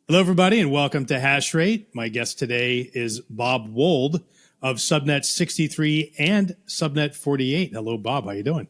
Hello, everybody, and welcome to Hash Rate. My guest today is Bob Wold of Subnet 63 and Subnet 48. Hello, Bob. How you doing?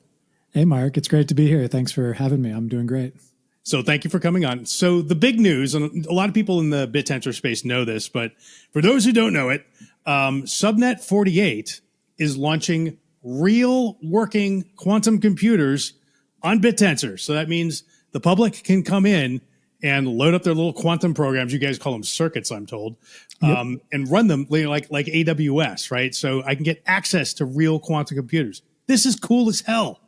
Hey, Mark. It's great to be here. Thanks for having me. I'm doing great. So thank you for coming on. So the big news, and a lot of people in the Bittensor space know this, but for those who don't know it, Subnet 48 is launching real working quantum computers on Bittensor. So that means the public can come in and load up their little quantum programs. You guys call them circuits, I'm told, and run them like AWS, right? So I can get access to real quantum computers. This is cool as hell.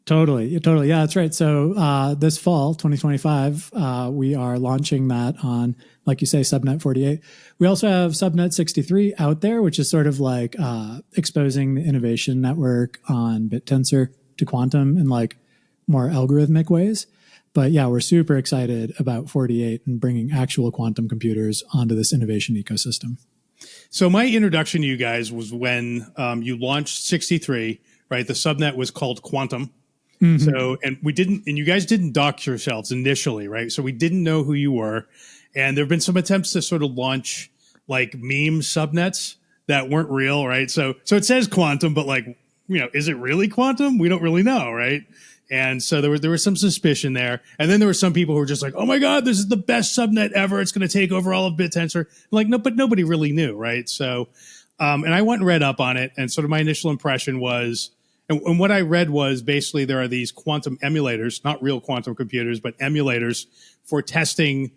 Totally. Yeah, that's right. So this fall, 2025, we are launching that on, like you say, Subnet 48. We also have Subnet 63 out there, which is sort of like exposing the innovation network on Bittensor to quantum in like more algorithmic ways. But yeah, we're super excited about 48 and bringing actual quantum computers onto this innovation ecosystem. So my introduction to you guys was when you launched 63, right? The subnet was called Quantum. Mm-hmm. So, and you guys didn't dock yourselves initially, right? So we didn't know who you were. And there have been some attempts to sort of launch like meme subnets that weren't real, right? So it says Quantum, but like, is it really Quantum? We don't really know, right? And so there was some suspicion there. And then there were some people who were just like, oh my God, this is the best subnet ever. It's going to take over all of Bittensor. Like, no, but nobody really knew, right? So, and I went and read up on it. And sort of my initial impression was, and what I read was basically there are these quantum emulators, not real quantum computers, but emulators for testing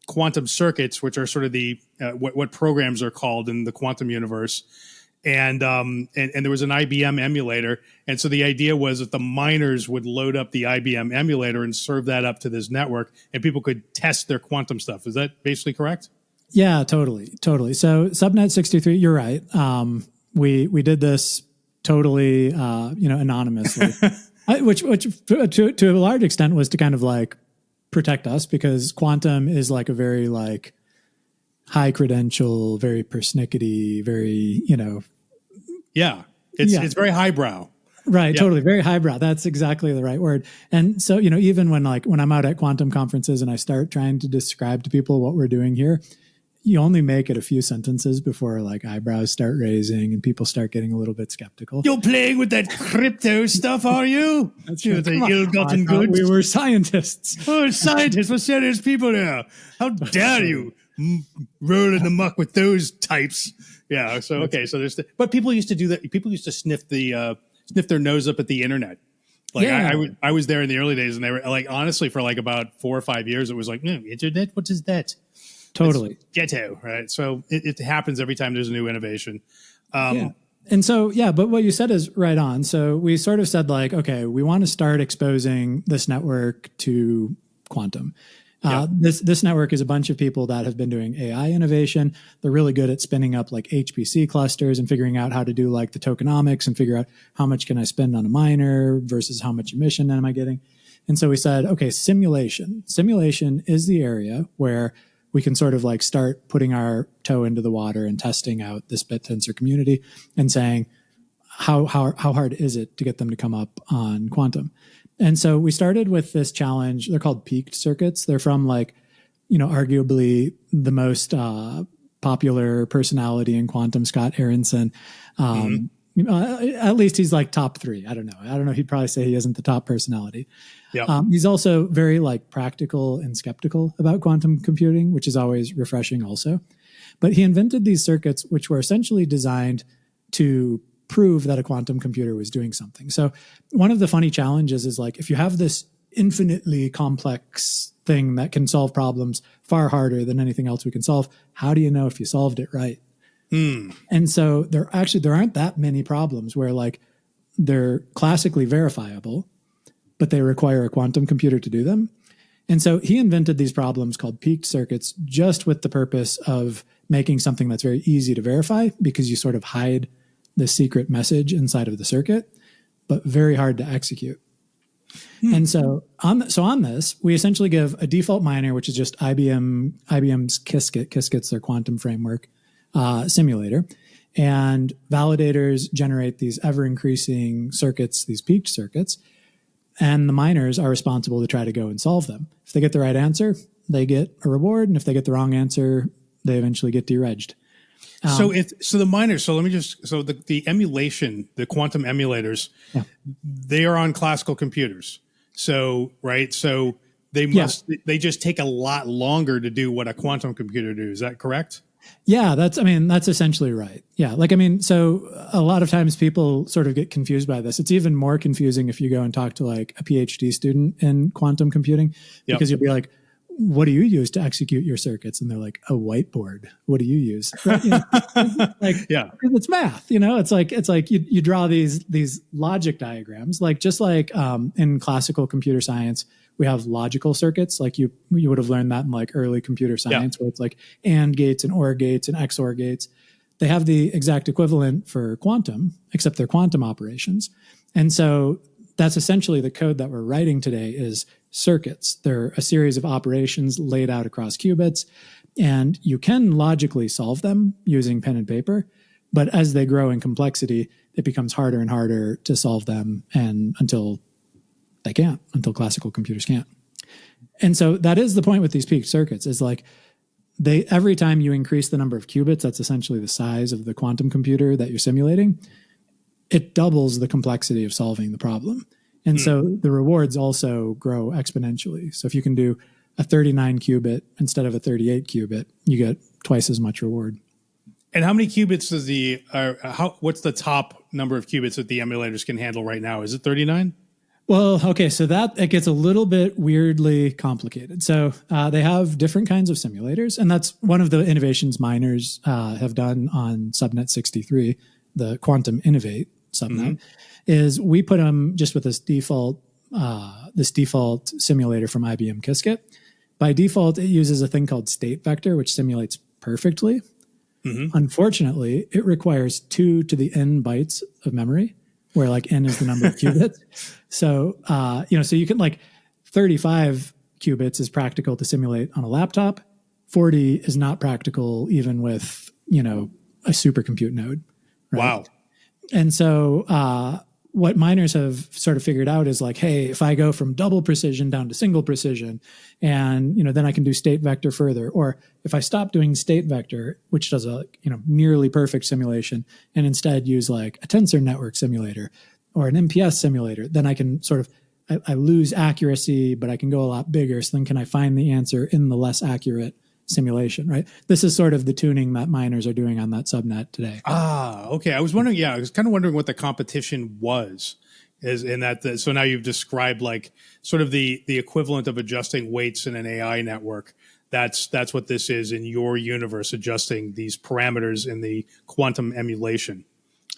quantum circuits, which are sort of the, what programs are called in the quantum universe. And there was an IBM emulator. And so the idea was that the miners would load up the IBM emulator and serve that up to this network and people could test their quantum stuff. Is that basically correct? Yeah, totally. So Subnet 63, you're right. We did this totally, anonymously, which to a large extent was to kind of like protect us because quantum is like a very like high credential, very persnickety, very, Yeah. It's very highbrow. Right. Yeah. Totally. Very highbrow. That's exactly the right word. And so, even when I'm out at quantum conferences and I start trying to describe to people what we're doing here, you only make it a few sentences before like eyebrows start raising and people start getting a little bit skeptical. You're playing with that crypto stuff, are you? That's right. The ill-gotten goods. We were scientists. Oh, scientists. We're serious people now. How dare you roll in the muck with those types? Yeah. So, okay. So but people used to do that. People used to sniff their nose up at the internet. Like I was there in the early days and they were like, honestly, for like about 4 or 5 years, it was like, internet, what is that? Totally. It's ghetto, right? So it happens every time there's a new innovation. And so, but what you said is right on. So we sort of said like, okay, we want to start exposing this network to quantum. This network is a bunch of people that have been doing AI innovation. They're really good at spinning up like HPC clusters and figuring out how to do like the tokenomics and figure out how much can I spend on a miner versus how much emission am I getting. And so we said, okay, simulation. Simulation is the area where we can sort of like start putting our toe into the water and testing out this Bittensor community and saying, how hard is it to get them to come up on quantum? And so we started with this challenge. They're called peaked circuits. They're from like, arguably the most popular personality in quantum, Scott Aronson. At least he's like top 3. I don't know. He'd probably say he isn't the top personality. Yep. He's also very like practical and skeptical about quantum computing, which is always refreshing also. But he invented these circuits, which were essentially designed to prove that a quantum computer was doing something. So one of the funny challenges is like, if you have this infinitely complex thing that can solve problems far harder than anything else we can solve, how do you know if you solved it right? And so there aren't that many problems where like they're classically verifiable, but they require a quantum computer to do them. And so he invented these problems called peaked circuits just with the purpose of making something that's very easy to verify because you sort of hide the secret message inside of the circuit, but very hard to execute. And so on this, we essentially give a default miner, which is just IBM's Qiskit. Qiskit's their quantum framework simulator. And validators generate these ever-increasing circuits, these peaked circuits, and the miners are responsible to try to go and solve them. If they get the right answer, they get a reward. And if they get the wrong answer, they eventually get deregged. The miners, so let me just, so the emulation, the quantum emulators, they are on classical computers. So, right. So they they just take a lot longer to do what a quantum computer do. Is that correct? Yeah, that's essentially right. Yeah. So a lot of times people sort of get confused by this. It's even more confusing if you go and talk to like a PhD student in quantum computing, because you'll be like, what do you use to execute your circuits? And they're like, a whiteboard. What do you use? Right? It's math. It's like you draw these logic diagrams, just like in classical computer science, we have logical circuits. Like you would have learned that in like early computer science, where it's like AND gates and OR gates and XOR gates. They have the exact equivalent for quantum, except they're quantum operations. And so that's essentially the code that we're writing today is circuits. They're a series of operations laid out across qubits, and you can logically solve them using pen and paper. But as they grow in complexity, it becomes harder and harder to solve them, and until classical computers can't. And so that is the point with these peaked circuits, is like every time you increase the number of qubits, that's essentially the size of the quantum computer that you're simulating, it doubles the complexity of solving the problem. And so the rewards also grow exponentially. So if you can do a 39 qubit instead of a 38 qubit, you get twice as much reward. And how many qubits does what's the top number of qubits that the emulators can handle right now? Is it 39? Well, okay, so it gets a little bit weirdly complicated. So they have different kinds of simulators, and that's one of the innovations miners have done on Subnet 63, the Quantum Innovate subnet, is we put them just with this default simulator from IBM Qiskit. By default, it uses a thing called state vector, which simulates perfectly. Unfortunately, it requires 2 to the n bytes of memory, where like n is the number of qubits. So, so you can 35 qubits is practical to simulate on a laptop. 40 is not practical even with, a supercompute node. Right? Wow. And so what miners have sort of figured out is like, hey, if I go from double precision down to single precision, and then I can do state vector further, or if I stop doing state vector, which does a nearly perfect simulation, and instead use like a tensor network simulator or an MPS simulator, then I can sort of I lose accuracy, but I can go a lot bigger. So then can I find the answer in the less accurate simulation, right? This is sort of the tuning that miners are doing on that subnet today. Okay. I was wondering, I was kind of wondering what the competition was, so now you've described like sort of the equivalent of adjusting weights in an AI network. That's what this is in your universe, adjusting these parameters in the quantum emulation.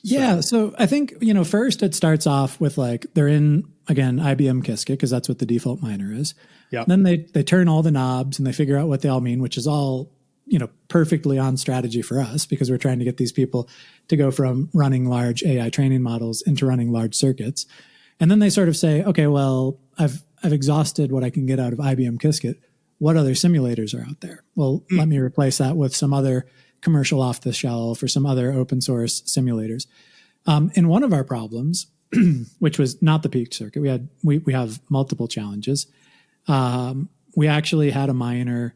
Yeah. So I think, first it starts off with like, they're in, again, IBM Qiskit, because that's what the default miner is. Yeah. Then they turn all the knobs and they figure out what they all mean, which is all, perfectly on strategy for us, because we're trying to get these people to go from running large AI training models into running large circuits. And then they sort of say, okay, well, I've exhausted what I can get out of IBM Qiskit. What other simulators are out there? Well, let me replace that with some other commercial off the shelf or some other open source simulators. In one of our problems, which was not the peaked circuit, we have multiple challenges. We actually had a miner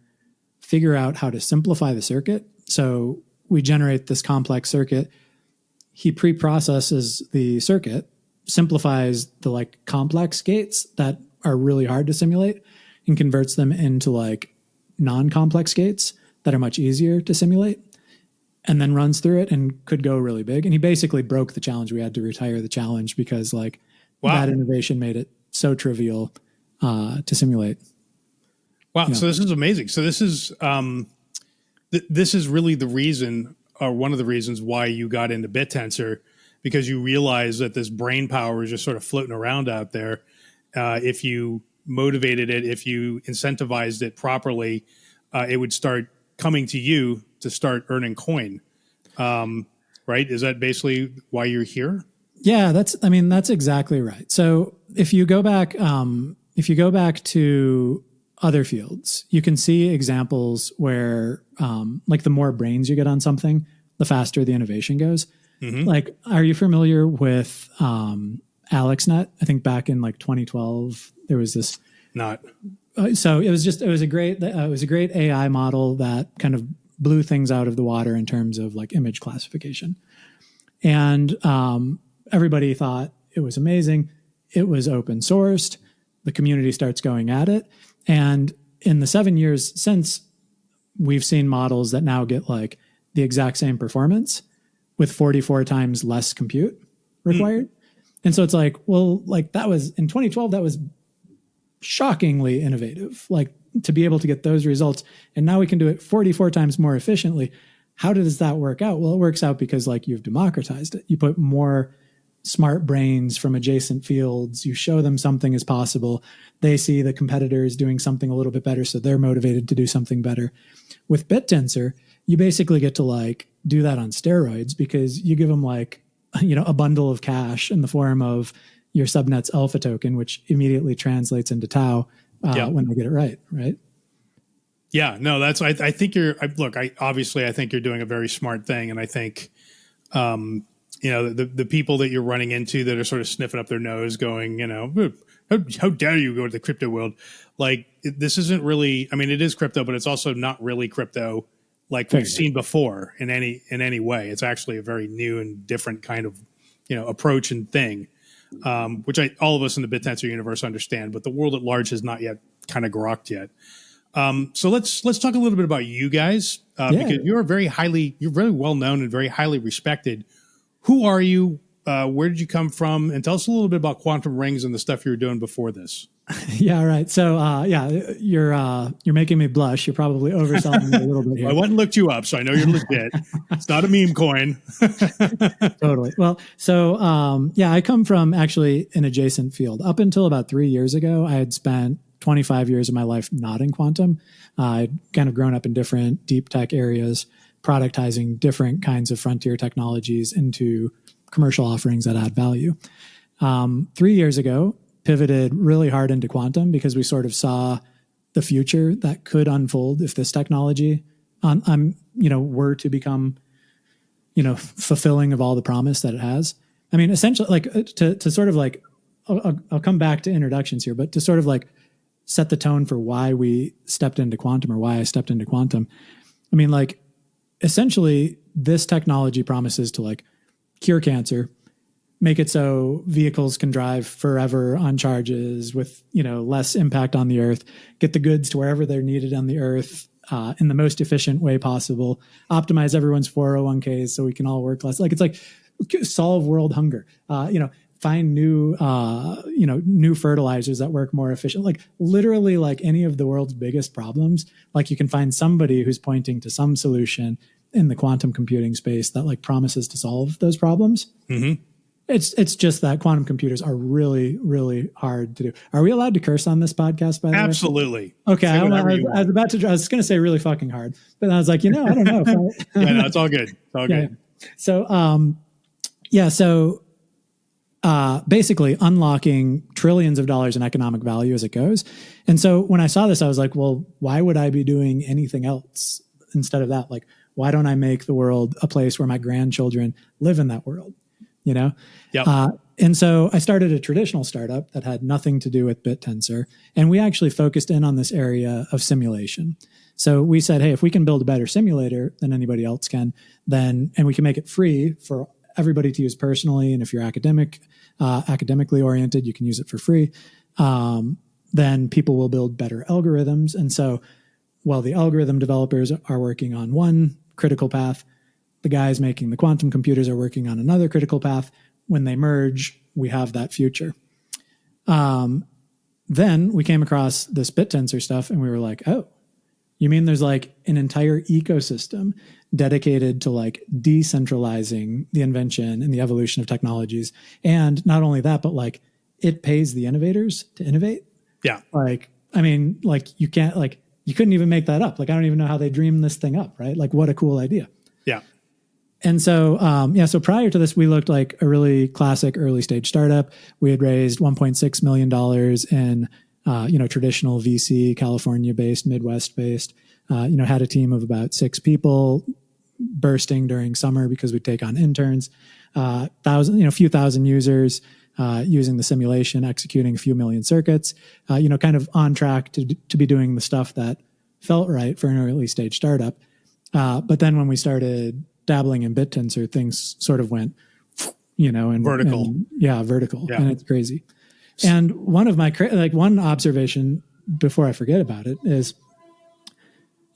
figure out how to simplify the circuit. So we generate this complex circuit. He pre-processes the circuit, simplifies the like complex gates that are really hard to simulate, and converts them into like non-complex gates that are much easier to simulate, and then runs through it and could go really big. And he basically broke the challenge. We had to retire the challenge because that innovation made it so trivial to simulate. Wow. So this is amazing. So this is this is really the reason, or one of the reasons, why you got into Bittensor, because you realized that this brain power is just sort of floating around out there. If you motivated it, if you incentivized it properly, it would start coming to you to start earning coin. Right? Is that basically why you're here? Yeah, that's exactly right. So if you go back to other fields, you can see examples where, like, the more brains you get on something, the faster the innovation goes. Like, are you familiar with AlexNet? I think back in like 2012, there was this not. So it was a great AI model that kind of blew things out of the water in terms of like image classification. And everybody thought it was amazing. It was open sourced. The community starts going at it. And in the 7 years since, we've seen models that now get like the exact same performance with 44 times less compute required. And so it's like, well, like that was in 2012, that was shockingly innovative, like to be able to get those results. And now we can do it 44 times more efficiently. How does that work out? Well, it works out because like you've democratized it. You put more smart brains from adjacent fields. You show them something is possible. They see the competitors doing something a little bit better, so they're motivated to do something better. With Bittensor, you basically get to like do that on steroids because you give them like, you know, a bundle of cash in the form of your subnet's alpha token, which immediately translates into TAO when they get it right, right? Yeah, no, that's, I think I think you're doing a very smart thing. And I think, you know, the people that you're running into that are sort of sniffing up their nose going, you know, how dare you go to the crypto world? Like, this isn't really, I mean, it is crypto, but it's also not really crypto like we've seen before in any way. It's actually a very new and different kind of, you know, approach and thing, which all of us in the Bittensor universe understand, but the world at large has not yet kind of grokked yet. So let's talk a little bit about you guys, because you're very well known and very highly respected. Who are you? Where did you come from? And tell us a little bit about quantum rings and the stuff you were doing before this. Yeah, right. So, you're making me blush. You're probably overselling me a little bit here. Well, I went and looked you up, so I know you're legit. It's not a meme coin. Totally. Well, so, I come from actually an adjacent field. Up until about 3 years ago, I had spent 25 years of my life not in quantum. I'd kind of grown up in different deep tech areas, productizing different kinds of frontier technologies into commercial offerings that add value. 3 years ago, pivoted really hard into quantum because we sort of saw the future that could unfold if this technology were to become, fulfilling of all the promise that it has. I mean, essentially, like to sort of like, I'll come back to introductions here, but to sort of like set the tone for why we stepped into quantum or why I stepped into quantum. I mean, like, essentially, this technology promises to like cure cancer, make it so vehicles can drive forever on charges with, less impact on the earth, get the goods to wherever they're needed on the earth in the most efficient way possible, optimize everyone's 401ks so we can all work less. Like, it's like solve world hunger, find new fertilizers that work more efficient. Like literally like any of the world's biggest problems, like you can find somebody who's pointing to some solution in the quantum computing space that like promises to solve those problems. Mm-hmm. It's just that quantum computers are really, really hard to do. Are we allowed to curse on this podcast, by the way? Absolutely. Okay. I was going to say really fucking hard, but I was like, I don't know. Yeah, no, it's all good. It's all good. So, basically unlocking trillions of dollars in economic value as it goes. And so when I saw this, I was like, well, why would I be doing anything else instead of that? Like, why don't I make the world a place where my grandchildren live in that world? Yep. And so I started a traditional startup that had nothing to do with Bittensor. And we actually focused in on this area of simulation. So we said, hey, if we can build a better simulator than anybody else can, and we can make it free for everybody to use personally. And if you're academically oriented, you can use it for free. Then people will build better algorithms. And so while the algorithm developers are working on one critical path, the guys making the quantum computers are working on another critical path. When they merge, we have that future. Then we came across this Bittensor stuff and we were like, oh, you mean there's like an entire ecosystem dedicated to like decentralizing the invention and the evolution of technologies. And not only that, but like it pays the innovators to innovate. Yeah. Like, I mean, like you couldn't even make that up. Like, I don't even know how they dreamed this thing up, right? Like what a cool idea. Yeah. And so, so prior to this, we looked like a really classic early stage startup. We had raised $1.6 million in, traditional VC, California-based, Midwest-based, had a team of about 6 people bursting during summer because we'd take on interns, a few thousand users, using the simulation, executing a few million circuits, kind of on track to be doing the stuff that felt right for an early stage startup. But then when we started dabbling in Bittensor, things sort of went, and vertical. Vertical. Yeah. And it's crazy. And one of my, one observation before I forget about it is,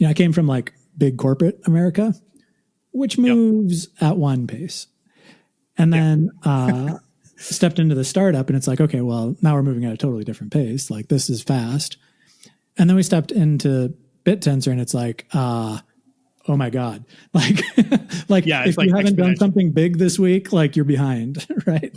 I came from like big corporate America, which moves at one pace. And then stepped into the startup and it's like, okay, well, now we're moving at a totally different pace. Like this is fast. And then we stepped into Bittensor and it's like, oh my God. If you haven't done something big this week, like you're behind, right?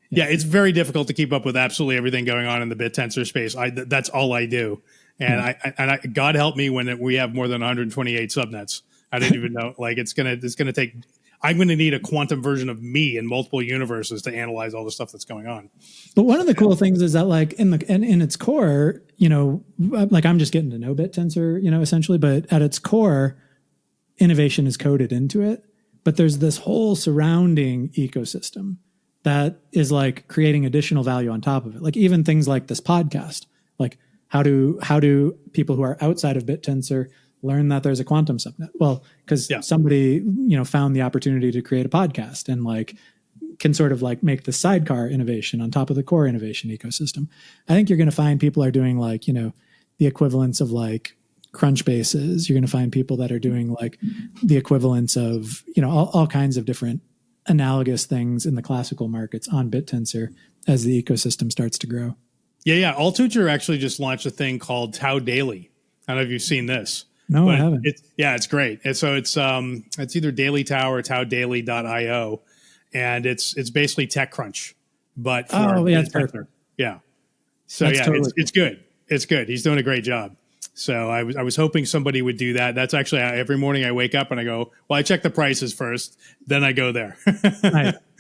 Yeah, it's very difficult to keep up with absolutely everything going on in the Bittensor space. That's all I do. And God help me when we have more than 128 subnets. I didn't even know. Like it's gonna take. I'm going to need a quantum version of me in multiple universes to analyze all the stuff that's going on. But one of the cool things is that, like in its core, like I'm just getting to know Bittensor, essentially. But at its core, innovation is coded into it. But there's this whole surrounding ecosystem that is like creating additional value on top of it. Like even things like this podcast. Like how do people who are outside of Bittensor learn that there's a quantum subnet? Well, because somebody, found the opportunity to create a podcast and like can sort of like make the sidecar innovation on top of the core innovation ecosystem. I think you're going to find people are doing like, the equivalents of like Crunchbases. You're going to find people that are doing like the equivalents of, all kinds of different analogous things in the classical markets on Bittensor as the ecosystem starts to grow. Yeah. Altucher actually just launched a thing called TAO Daily. I don't know if you've seen this. No, I haven't. It's great. And so it's either Daily TAO or TAOdaily.io, and it's basically TechCrunch, but for it's perfect. Yeah. So that's totally it's good. It's good. He's doing a great job. So I was hoping somebody would do that. That's actually every morning I wake up and I go, well, I check the prices first, then I go there.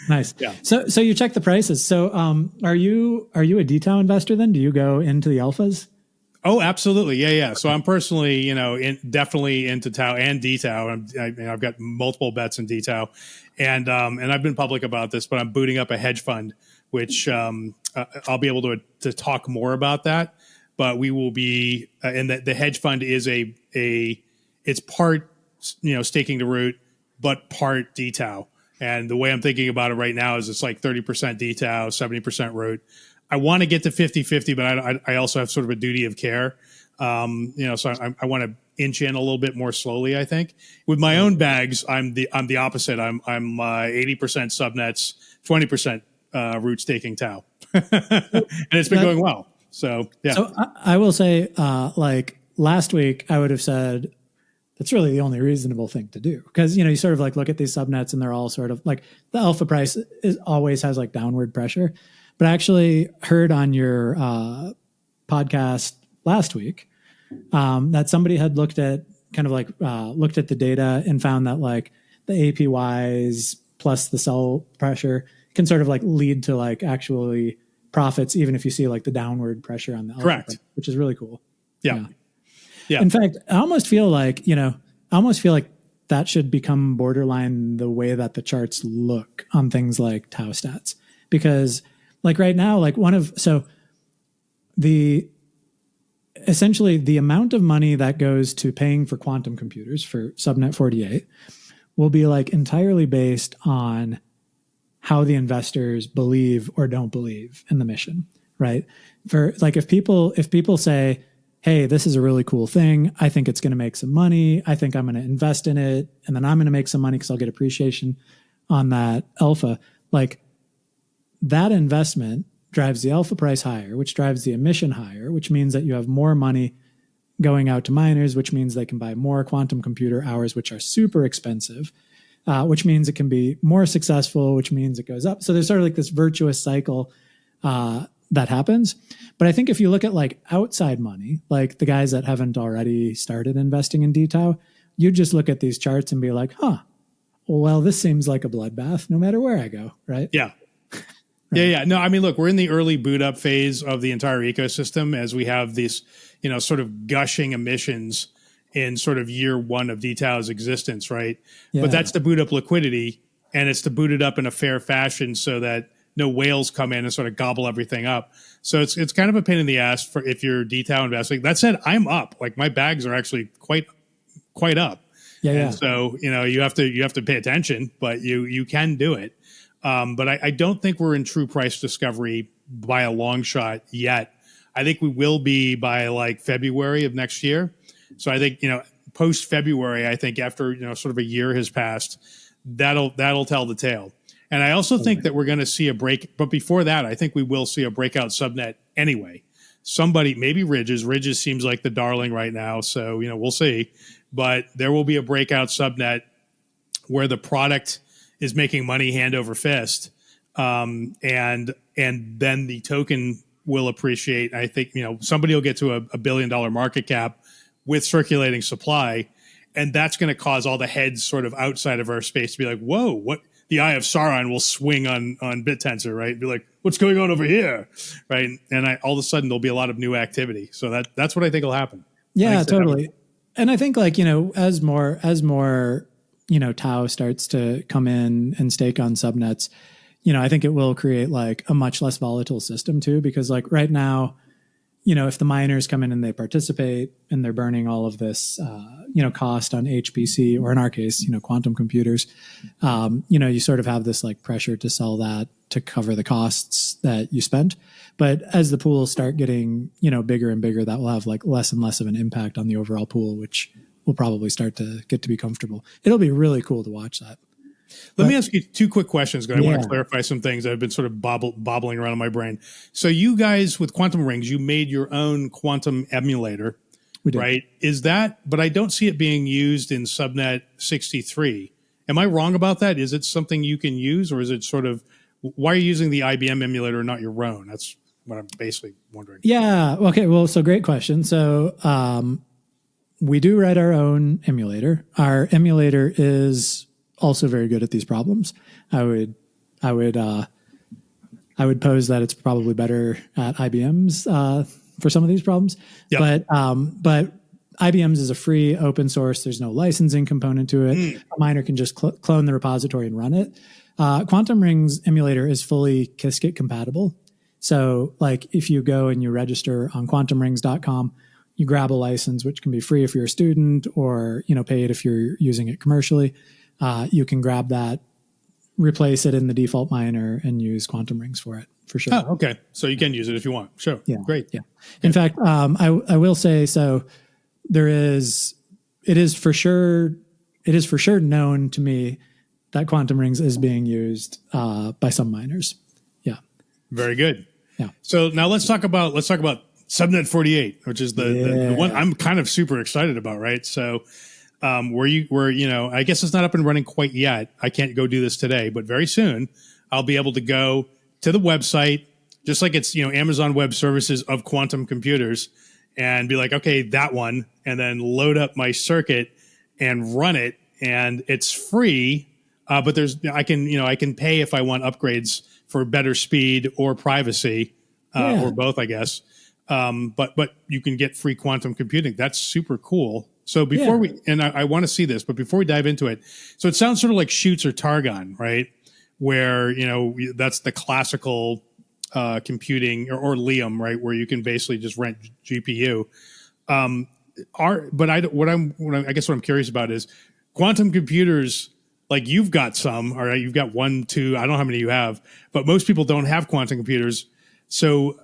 Nice. Yeah. So you check the prices. So are you a DTAO investor then? Do you go into the alphas? Oh, absolutely. Yeah. So I'm personally, definitely into TAO and DTAO. I've got multiple bets in DTAO, and I've been public about this, but I'm booting up a hedge fund, which I'll be able to talk more about that. But we will be, and the hedge fund is it's part, staking the root, but part DTAO. And the way I'm thinking about it right now is it's like 30% DTAO, 70% root. I want to get to 50-50, but I also have sort of a duty of care. So I want to inch in a little bit more slowly, I think. With my own bags, I'm the opposite. I'm 80% subnets, 20% root staking TAO. And it's been going well. So, yeah. So I will say, like last week, I would have said that's really the only reasonable thing to do. Because, you sort of like look at these subnets and they're all sort of like the alpha price always has like downward pressure. But I actually heard on your podcast last week that somebody had looked at the data and found that like the APYs plus the sell pressure can sort of like lead to like actually profits, even if you see like the downward pressure on the alpha correct price, which is really cool. Yeah. In fact, I almost feel like that should become borderline the way that the charts look on things like TAO stats, because like right now, like essentially the amount of money that goes to paying for quantum computers for Subnet 48 will be like entirely based on how the investors believe or don't believe in the mission, right? For like, if people say, hey, this is a really cool thing, I think it's going to make some money, I think I'm going to invest in it, and then I'm going to make some money because I'll get appreciation on that alpha, like that investment drives the alpha price higher, which drives the emission higher, which means that you have more money going out to miners, which means they can buy more quantum computer hours, which are super expensive, which means it can be more successful, which means it goes up. So there's sort of like this virtuous cycle that happens. But I think if you look at like outside money, like the guys that haven't already started investing in DTAO, you just look at these charts and be like, well, this seems like a bloodbath no matter where I go, right? Yeah. Yeah. No, I mean, look, we're in the early boot up phase of the entire ecosystem as we have these, sort of gushing emissions in sort of year one of DTAO's existence, right? Yeah. But that's to boot up liquidity, and it's to boot it up in a fair fashion so that no whales come in and sort of gobble everything up. So it's kind of a pain in the ass for if you're DTAO investing. That said, I'm up. Like my bags are actually quite up. And so, you have to pay attention, but you can do it. But I don't think we're in true price discovery by a long shot yet. I think we will be by like February of next year. So I think, post February, I think after, sort of a year has passed, that'll tell the tale. And I also think that we're going to see a break. But before that, I think we will see a breakout subnet anyway. Somebody, maybe Ridges. Ridges seems like the darling right now. So, we'll see. But there will be a breakout subnet where the product is making money hand over fist. And then the token will appreciate. I think, somebody will get to a $1 billion market cap with circulating supply. And that's going to cause all the heads sort of outside of our space to be like, whoa, what? The Eye of Sauron will swing on Bittensor, right? Be like, what's going on over here? Right. And all of a sudden there'll be a lot of new activity. So that's what I think will happen. Yeah, totally. And I think as more TAO starts to come in and stake on subnets, I think it will create like a much less volatile system too, because like right now, if the miners come in and they participate and they're burning all of this, cost on HPC, or in our case, quantum computers, you sort of have this like pressure to sell that to cover the costs that you spent. But as the pools start getting, bigger and bigger, that will have like less and less of an impact on the overall pool, which will probably start to get to be comfortable. It'll be really cool to watch that. Let me ask you two quick questions, because I want to clarify some things that have been sort of bobbling around in my brain. So you guys with Quantum Rings, you made your own quantum emulator, right? Is that, but I don't see it being used in Subnet 63. Am I wrong about that? Is it something you can use, or is it sort of, why are you using the IBM emulator, not your own? That's what I'm basically wondering. Yeah. Okay. Well, so great question. So we do write our own emulator. Our emulator is also very good at these problems. I would pose that it's probably better at IBM's for some of these problems. Yep. But IBM's is a free open source. There's no licensing component to it. A miner can just clone the repository and run it. Quantum Rings emulator is fully Qiskit compatible. So like if you go and you register on quantumrings.com, you grab a license, which can be free if you're a student, or pay it if you're using it commercially. You can grab that, replace it in the default miner, and use Quantum Rings for it, for sure. Oh, okay. So you can use it if you want. Sure. Yeah. Great. Yeah. In fact, I will say, so it is for sure known to me that Quantum Rings is being used by some miners. Yeah. Very good. Yeah. So now let's talk about Subnet 48, which is the one I'm kind of super excited about, right? So I guess it's not up and running quite yet. I can't go do this today, but very soon I'll be able to go to the website, just like it's, Amazon Web Services of quantum computers, and be like, okay, that one, and then load up my circuit and run it. And it's free, but I can pay if I want upgrades for better speed or privacy, or both, I guess. But you can get free quantum computing. That's super cool. So before I want to see this, but before we dive into it, so it sounds sort of like Shoots or Targon, right? Where, that's the classical computing, or Liam, right? Where you can basically just rent GPU. I guess what I'm curious about is quantum computers, like you've got some, all right? You've got 1, 2, I don't know how many you have, but most people don't have quantum computers. So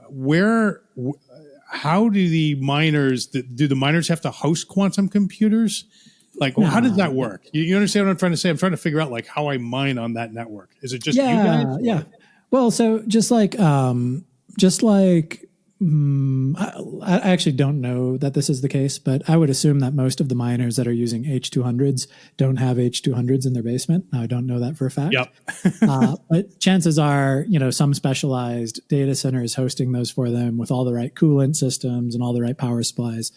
how do the miners have to host quantum computers? Like, how does that work? You understand what I'm trying to say? I'm trying to figure out like how I mine on that network. Is it just you guys? Yeah. Well, so I actually don't know that this is the case, but I would assume that most of the miners that are using H200s don't have H200s in their basement. Now, I don't know that for a fact. Yep. But chances are, some specialized data center is hosting those for them with all the right coolant systems and all the right power supplies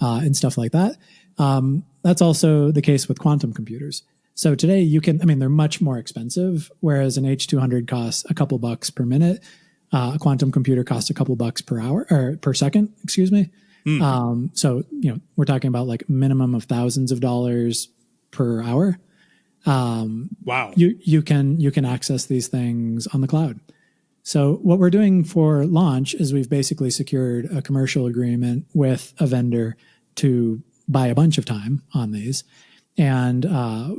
and stuff like that. That's also the case with quantum computers. So today they're much more expensive, whereas an H200 costs a couple bucks per minute. A quantum computer costs a couple bucks per hour or per second, excuse me. So, we're talking about like minimum of thousands of dollars per hour. Wow. You can access these things on the cloud. So what we're doing for launch is we've basically secured a commercial agreement with a vendor to buy a bunch of time on these. And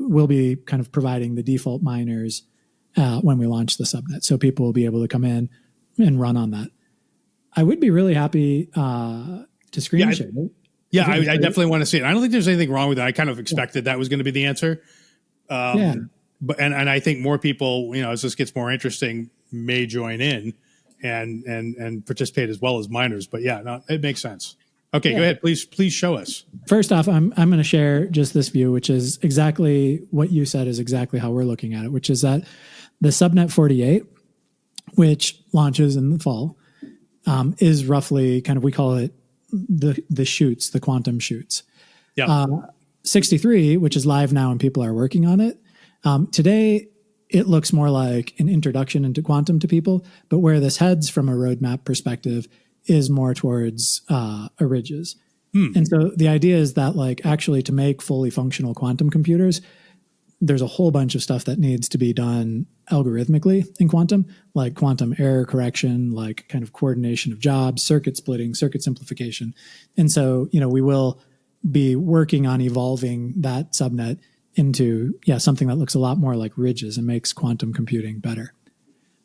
we'll be kind of providing the default miners when we launch the subnet. So people will be able to come in and run on that. I would be really happy to screen share it. Yeah, I definitely want to see it. I don't think there's anything wrong with it. I kind of expected that was going to be the answer. But I think more people, as this gets more interesting, may join in and participate as well as miners. But yeah, no, it makes sense. Okay, go ahead. Please show us. First off, I'm going to share just this view, which is exactly what you said is exactly how we're looking at it, which is that the Subnet 48, which launches in the fall, is roughly kind of, we call it the shoots, the quantum shoots. Yeah. 63, which is live now and people are working on it. Today, it looks more like an introduction into quantum to people, but where this heads from a roadmap perspective is more towards ridges. And so the idea is that like actually to make fully functional quantum computers, there's a whole bunch of stuff that needs to be done algorithmically in quantum, like quantum error correction, like kind of coordination of jobs, circuit splitting, circuit simplification. And so, we will be working on evolving that subnet into, something that looks a lot more like ridges and makes quantum computing better.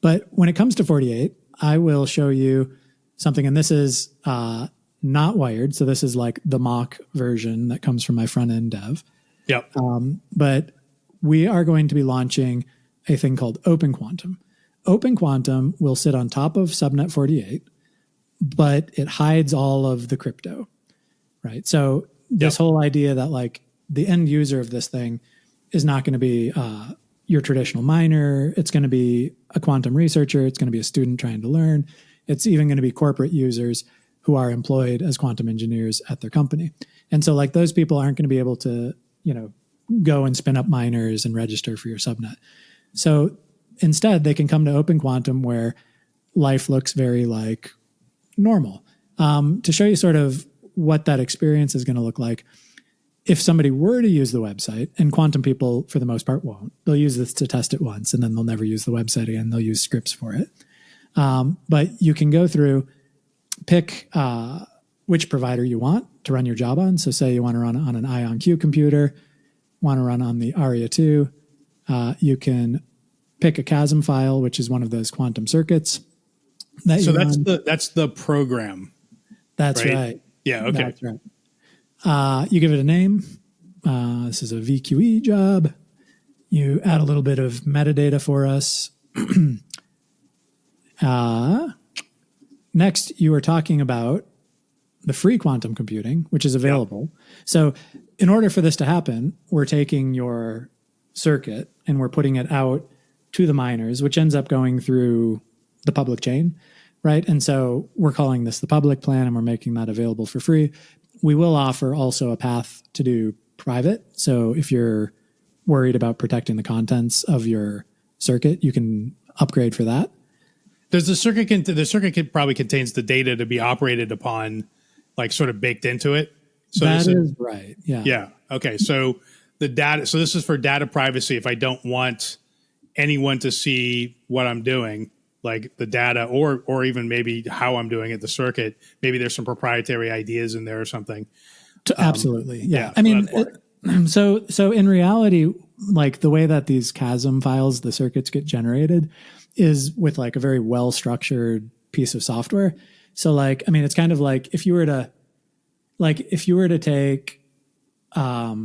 But when it comes to 48, I will show you something, and this is not wired. So this is like the mock version that comes from my front end dev. Yep. But we are going to be launching a thing called Open Quantum. Open Quantum will sit on top of Subnet 48, but it hides all of the crypto, right? So this whole idea that like the end user of this thing is not going to be your traditional miner. It's going to be a quantum researcher. It's going to be a student trying to learn. It's even going to be corporate users who are employed as quantum engineers at their company. And so like those people aren't going to be able to, go and spin up miners and register for your subnet. So instead they can come to Open Quantum where life looks very like normal. To show you sort of what that experience is going to look like, if somebody were to use the website, and quantum people for the most part won't, they'll use this to test it once and then they'll never use the website again. They'll use scripts for it. But you can go through, pick which provider you want to run your job on. So say you want to run on an IonQ computer, want to run on the ARIA 2, you can pick a CHASM file, which is one of those quantum circuits. That's the program. That's right. Yeah, okay. That's right. You give it a name. This is a VQE job. You add a little bit of metadata for us. Next, you are talking about the free quantum computing, which is available. Yep. So in order for this to happen, we're taking your circuit and we're putting it out to the miners, which ends up going through the public chain, right? And so we're calling this the public plan and we're making that available for free. We will offer also a path to do private. So if you're worried about protecting the contents of your circuit, you can upgrade for that. Does the circuit probably contains the data to be operated upon, like sort of baked into it? So that is right. Yeah. Yeah. Okay. So the data. So this is for data privacy. If I don't want anyone to see what I'm doing, like the data, or even maybe how I'm doing it, the circuit. Maybe there's some proprietary ideas in there or something. Absolutely. Yeah. I mean, so in reality, like the way that these CHASM files, the circuits get generated, is with like a very well structured piece of software. So like, I mean, it's kind of like if you were to take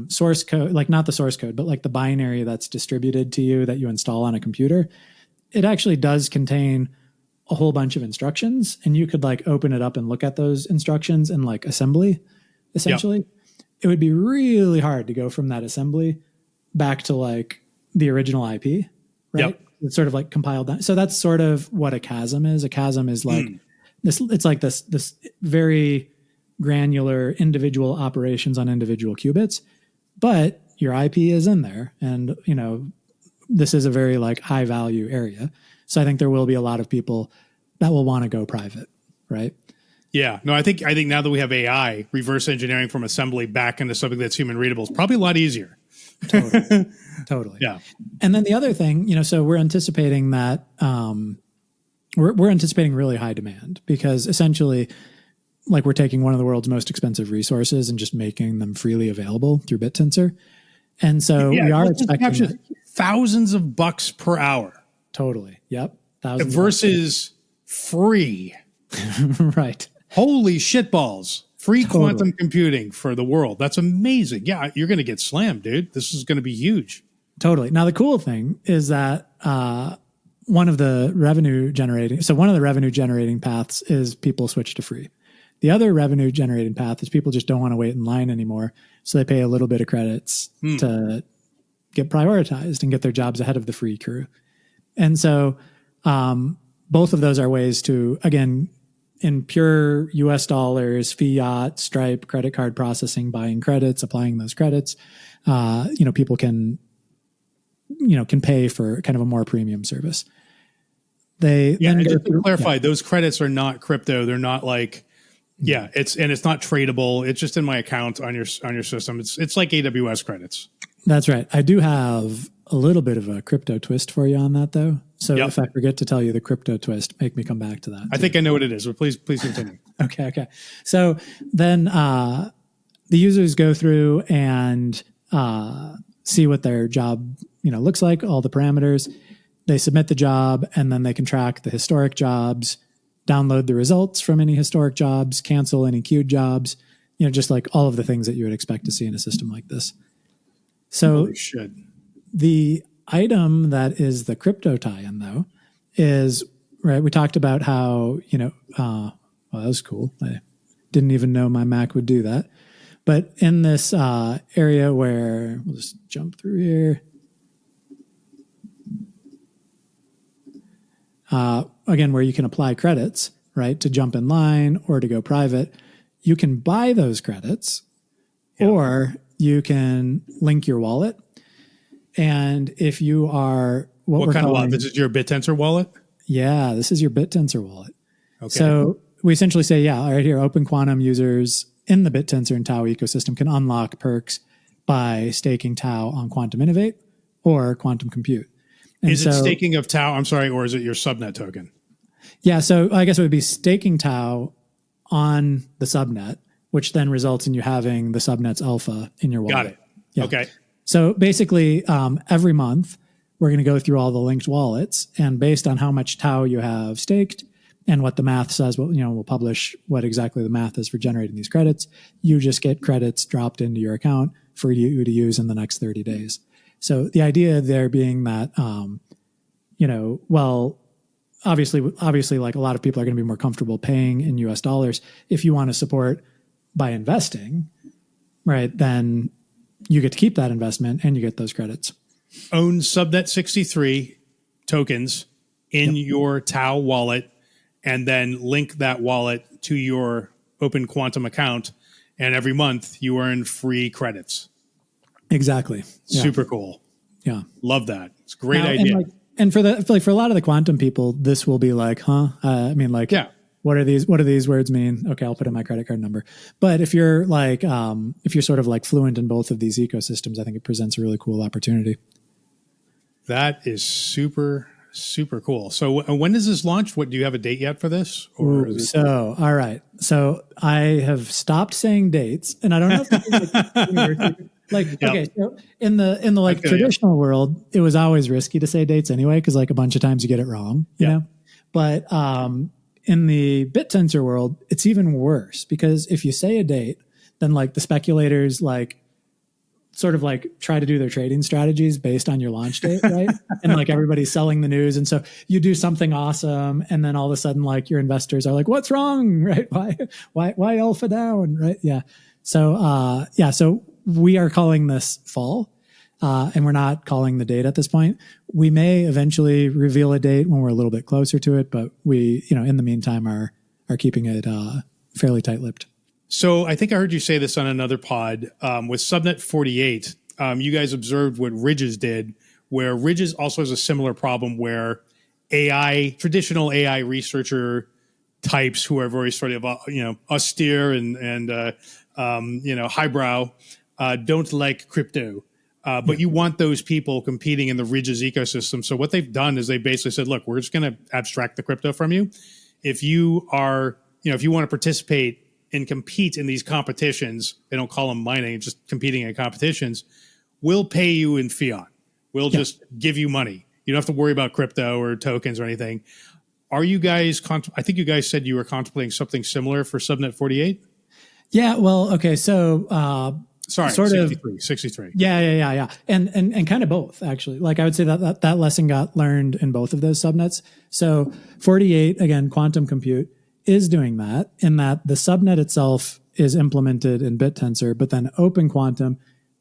source code, like not the source code, but like the binary that's distributed to you that you install on a computer, it actually does contain a whole bunch of instructions, and you could like open it up and look at those instructions in like assembly, essentially. Yep. It would be really hard to go from that assembly back to like the original IP, right? Yep. It's sort of like compiled down. So that's sort of what a CHASM is. A CHASM is like this. It's like this very granular individual operations on individual qubits, but your IP is in there, and this is a very like high value area. So I think there will be a lot of people that will want to go private, right? Yeah. No, I think now that we have AI, reverse engineering from assembly back into something that's human readable is probably a lot easier. Totally. Yeah. And then the other thing, so we're anticipating that we're anticipating really high demand because essentially, like we're taking one of the world's most expensive resources and just making them freely available through Bittensor. And so we are expecting thousands of bucks per hour. Totally. Yep. Thousands versus free. Right. Holy shitballs. Free quantum computing for the world. That's amazing. Yeah, you're going to get slammed, dude. This is going to be huge. Totally. Now, the cool thing is that one of the revenue generating paths is people switch to free. The other revenue generating path is people just don't want to wait in line anymore. So they pay a little bit of credits to get prioritized and get their jobs ahead of the free crew. And so both of those are ways to, again, in pure US dollars, fiat, Stripe, credit card processing, buying credits, applying those credits, people can pay for kind of a more premium service. Just to clarify, those credits are not crypto. They're not like, it's not tradable. It's just in my account on your system. It's like AWS credits. That's right. I do have a little bit of a crypto twist for you on that, though. So if I forget to tell you the crypto twist, make me come back to that. I think I know what it is, but please continue. Okay. So then the users go through and see what their job looks like, all the parameters. They submit the job, and then they can track the historic jobs, download the results from any historic jobs, cancel any queued jobs, just like all of the things that you would expect to see in a system like this. So the item that is the crypto tie-in, though, is, right, we talked about how, well, that was cool. I didn't even know my Mac would do that. But in this area where, we'll just jump through here. Again, where you can apply credits, right, to jump in line or to go private, you can buy those credits or you can link your wallet. And if you are what kind of wallet? This is your Bittensor wallet? Yeah, this is your Bittensor wallet. Okay. So we essentially say, right here, Open Quantum users in the Bittensor and TAO ecosystem can unlock perks by staking TAO on Quantum Innovate or Quantum Compute. And is it staking of TAO? I'm sorry, or is it your subnet token? Yeah, so I guess it would be staking TAO on the subnet, which then results in you having the subnet's alpha in your wallet. Got it. Yeah. Okay. So basically, every month, we're going to go through all the linked wallets, and based on how much TAO you have staked and what the math says, we'll publish what exactly the math is for generating these credits. You just get credits dropped into your account for you to use in the next 30 days. So the idea there being that, obviously, like a lot of people are going to be more comfortable paying in US dollars. If you want to support by investing, right, then you get to keep that investment and you get those credits. Own Subnet 63 tokens in your TAO wallet, and then link that wallet to your Open Quantum account. And every month you earn free credits. Exactly. Super cool. Yeah. Love that. It's a great idea. And for a lot of the quantum people, this will be like, what do these words mean? Okay, I'll put in my credit card number. But if you're sort of like fluent in both of these ecosystems, I think it presents a really cool opportunity. That is super, super cool. So when does this launch? Do you have a date yet for this? All right. So I have stopped saying dates, and I don't know if okay, so in the traditional world, it was always risky to say dates anyway, because like a bunch of times you get it wrong, you know. But in the Bittensor world, it's even worse, because if you say a date, then like the speculators sort of try to do their trading strategies based on your launch date, right? And like everybody's selling the news, and so you do something awesome, and then all of a sudden like your investors are like, "What's wrong? Right? Why alpha down? Right? Yeah." So so we are calling this fall, and we're not calling the date at this point. We may eventually reveal a date when we're a little bit closer to it, but we, in the meantime, are keeping it fairly tight-lipped. So I think I heard you say this on another pod with Subnet 48. You guys observed what Ridges did, where Ridges also has a similar problem where traditional AI researcher types who are very sort of austere and highbrow don't like crypto. But you want those people competing in the Ridges ecosystem. So what they've done is they basically said, look, we're just going to abstract the crypto from you. If you are, if you want to participate and compete in these competitions, they don't call them mining, just competing in competitions, we'll pay you in fiat. We'll just give you money. You don't have to worry about crypto or tokens or anything. Are you guys, I think you guys said you were contemplating something similar for Subnet 48? Yeah, well, okay, so sorry, sort 63. Yeah. And kind of both, actually. Like I would say that lesson got learned in both of those subnets. So 48, again, quantum compute is doing that in that the subnet itself is implemented in Bittensor, but then Open Quantum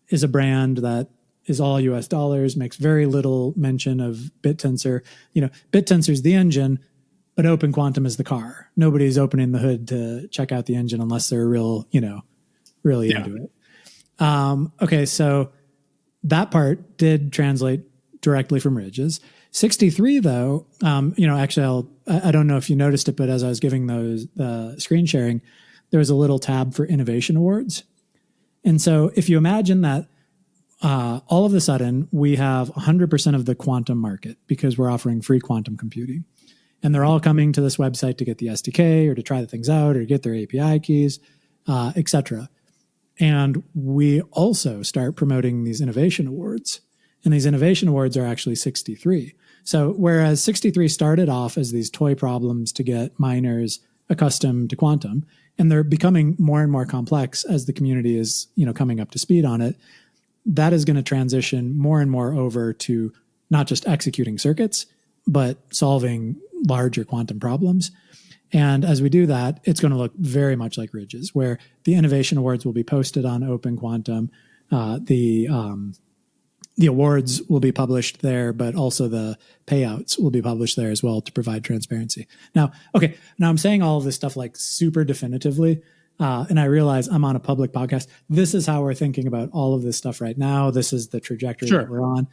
is a brand that is all US dollars, makes very little mention of Bittensor. Bittensor is the engine, but Open Quantum is the car. Nobody's opening the hood to check out the engine unless they're really into it. Okay, so that part did translate directly from Ridges. 63, though, actually, I don't know if you noticed it, but as I was giving those screen sharing, there was a little tab for innovation awards. And so if you imagine that all of a sudden we have 100% of the quantum market because we're offering free quantum computing. And they're all coming to this website to get the SDK or to try the things out or to get their API keys, et cetera. And we also start promoting these innovation awards. And these innovation awards are actually 63. So whereas 63 started off as these toy problems to get miners accustomed to quantum, and they're becoming more and more complex as the community is, coming up to speed on it, that is going to transition more and more over to not just executing circuits, but solving larger quantum problems. And as we do that, it's going to look very much like Ridges, where the innovation awards will be posted on Open Quantum. The awards will be published there, but also the payouts will be published there as well to provide transparency. Now I'm saying all of this stuff like super definitively, and I realize I'm on a public podcast. This is how we're thinking about all of this stuff right now. This is the trajectory that we're on.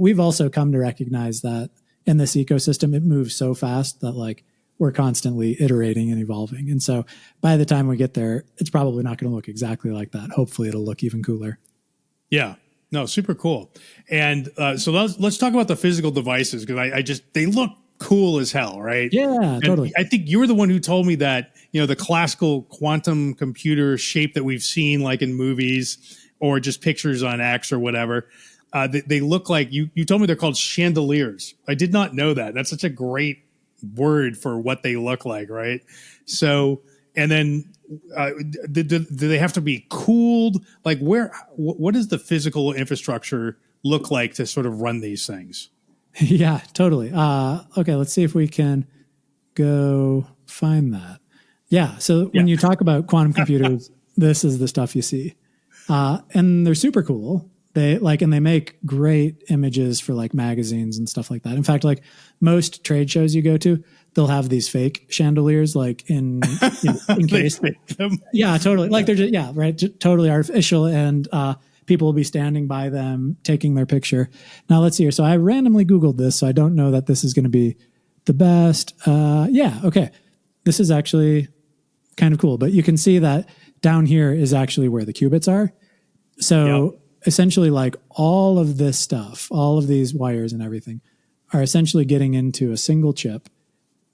We've also come to recognize that in this ecosystem, it moves so fast that we're constantly iterating and evolving. And so by the time we get there, it's probably not going to look exactly like that. Hopefully it'll look even cooler. Yeah. No, super cool. And so let's talk about the physical devices because they look cool as hell, right? Yeah, and totally. I think you were the one who told me that, the classical quantum computer shape that we've seen like in movies or just pictures on X or whatever, they look like, you told me they're called chandeliers. I did not know that. That's such a great word for what they look like, right? So, and then do they have to be cooled? Like what does the physical infrastructure look like to sort of run these things? Yeah, totally. Okay, let's see if we can go find that. Yeah, so when you talk about quantum computers, this is the stuff you see. And they're super cool. They make great images for magazines and stuff like that. In fact, most trade shows you go to, they'll have these fake chandeliers in case. Yeah, totally. They're just, totally artificial. And people will be standing by them, taking their picture. Now let's see here. So I randomly Googled this, so I don't know that this is going to be the best. Okay. This is actually kind of cool, but you can see that down here is actually where the qubits are. So essentially all of this stuff, all of these wires and everything are essentially getting into a single chip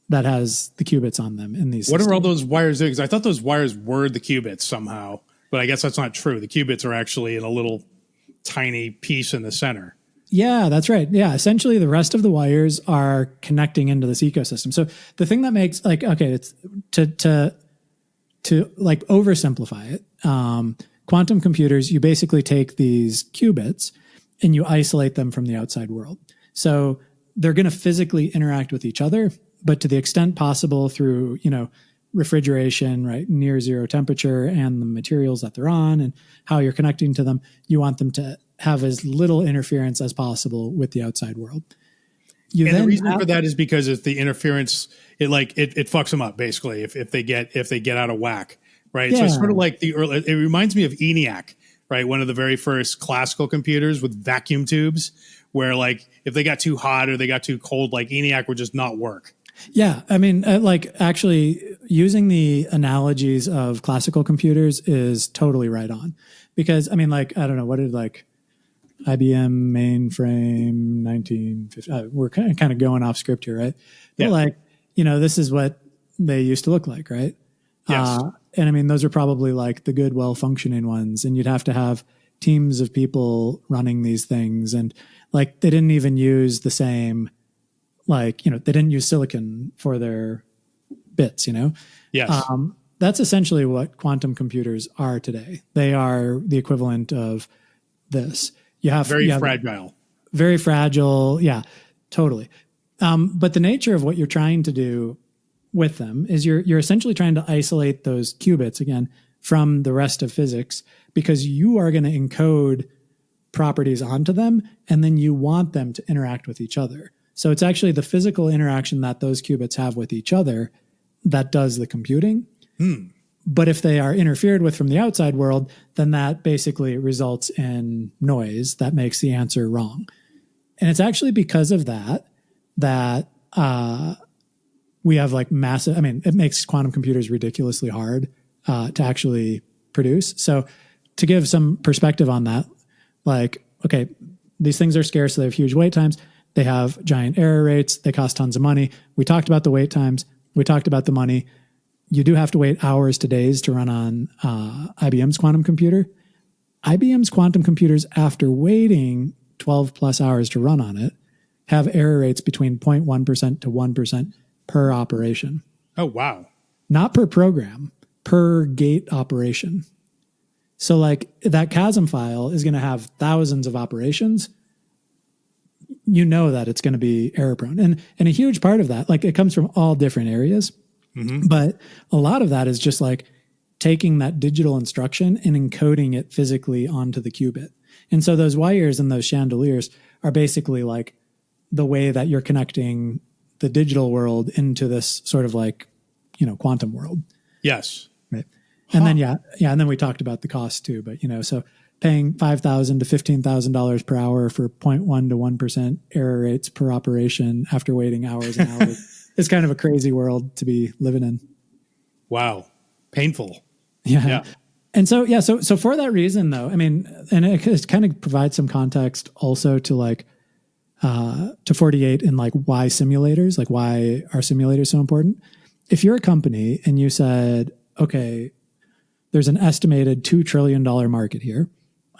that has the qubits on them in these systems. What are all those wires doing? Because I thought those wires were the qubits somehow, but I guess that's not true. The qubits are actually in a little tiny piece in the center. Yeah, that's right. Yeah, essentially the rest of the wires are connecting into this ecosystem. So the thing that makes it's to oversimplify it, quantum computers, you basically take these qubits and you isolate them from the outside world. So they're going to physically interact with each other, but to the extent possible through, refrigeration, right, near zero temperature and the materials that they're on and how you're connecting to them, you want them to have as little interference as possible with the outside world. The reason for that is because if the interference, it fucks them up basically if they get out of whack, right? Yeah. So it's sort of like it reminds me of ENIAC, right? One of the very first classical computers with vacuum tubes, where if they got too hot or they got too cold, ENIAC would just not work. Yeah, I mean, actually using the analogies of classical computers is totally right on, because I mean, I don't know, what did IBM mainframe 1950. We're kind of going off script here, right? But Yeah. like, this is what they used to look like, right? Yes. And I mean, those are probably like the good, well-functioning ones. And you'd have to have teams of people running these things. And like, they didn't even use the same, like, they didn't use silicon for their bits, Yes. That's essentially what quantum computers are today. They are the equivalent of this. Very fragile. Very fragile. Yeah, totally. But the nature of what you're trying to do with them is you're essentially trying to isolate those qubits again from the rest of physics, because you are going to encode properties onto them, and then you want them to interact with each other. So it's actually the physical interaction that those qubits have with each other that does the computing. But if they are interfered with from the outside world, then that basically results in noise that makes the answer wrong. And it's actually because of that we have like massive, I mean, it makes quantum computers ridiculously hard to actually produce. So to give some perspective on that, like, okay, these things are scarce, so they have huge wait times. They have giant error rates. They cost tons of money. We talked about the wait times. We talked about the money. You do have to wait hours to days to run on IBM's quantum computer. IBM's quantum computers, after waiting 12 plus hours to run on it, have error rates between 0.1% to 1% per operation. Oh, wow. Not per program, per gate operation. So like that chasm file is going to have thousands of operations. You know that it's going to be error prone. And a huge part of that, like it comes from all different areas. But a lot of that is just like taking that digital instruction and encoding it physically onto the qubit. And so those wires and those chandeliers are basically like the way that you're connecting the digital world into this sort of like, quantum world. Yes. Right. And then, and then we talked about the cost too, but, so paying $5,000 to $15,000 per hour for 0.1 to 1% error rates per operation after waiting hours and hours. It's kind of a crazy world to be living in. Wow. Painful. Yeah. And so, so for that reason though, I mean, and it kind of provides some context also to like, to 48 and like why simulators, like why are simulators so important? If you're a company and you said, okay, there's an estimated $2 trillion market here.